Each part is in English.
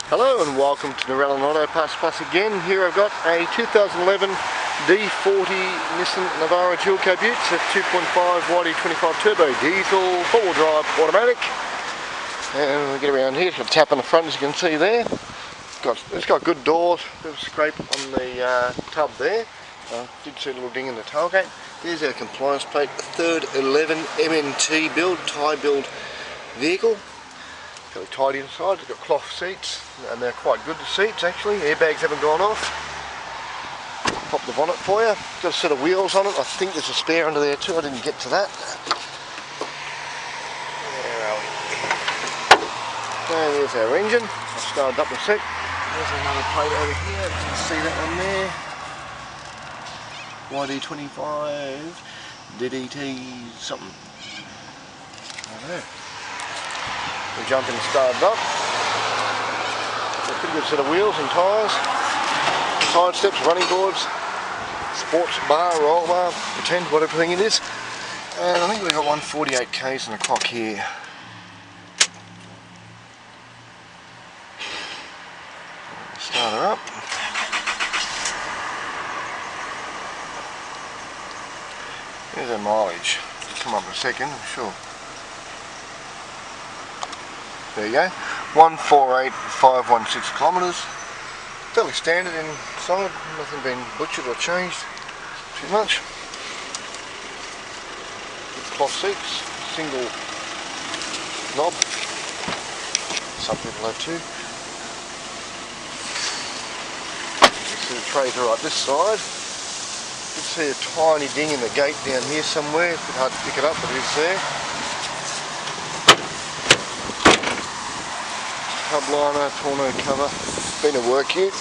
Hello and welcome to Narellan Auto Parts Plus again. Here I've got a 2011 D40 Nissan Navara dual cab ute. It's a 2.5 Yd25 turbo diesel, four-wheel drive automatic. And we get around here, it's got a tap on the front as you can see there. It's got good doors, bit of a scrape on the tub there. Did see a little ding in the tailgate. There's our compliance plate, third 11 MNT build, tie build vehicle. Fairly tidy inside. It's got cloth seats and they're quite good, the seats actually. Airbags haven't gone off. Pop the bonnet for you. Got a set of wheels on it. I think there's a spare under there too. I didn't get to that. Where are we? And there's our engine. I'll start it up in a sec. There's another plate over here. You can see that one there. Yd25 DDT something. I don't know. We jump in and start it up. A pretty good set of wheels and tyres. Side steps, running boards, sports bar, roll bar, pretend whatever thing it is. And I think we've got 148 k's in the clock here. Start her up. There's our mileage. It'll come up in a second, I'm sure. There you go, 148,516 kilometres. Fairly standard inside, nothing been butchered or changed too much. With cloth seats, single knob. Some people have two. You see the trays are right this side. You can see a tiny ding in the gate down here somewhere. It's a bit hard to pick it up, but it is there. Hub liner, tonneau cover, been a work ute.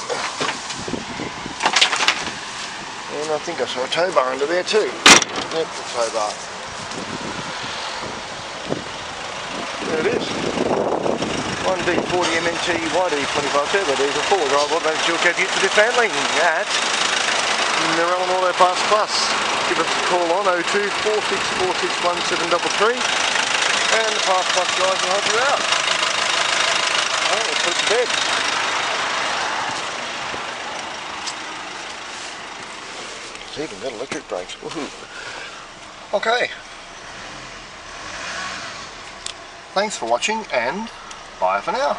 And I think I saw a tow bar under there too. Yep, the tow bar. There it is. One D40 MNT Yd25 turbo diesel four-wheel drive automatic dual cab ute for dismantling at Narellan Auto Parts Plus. Give us a call on 02 4646 1733 and the Parts Plus guys will help you out. Let's put it to bed. It's even got electric brakes. Woohoo. Okay. Thanks for watching and bye for now.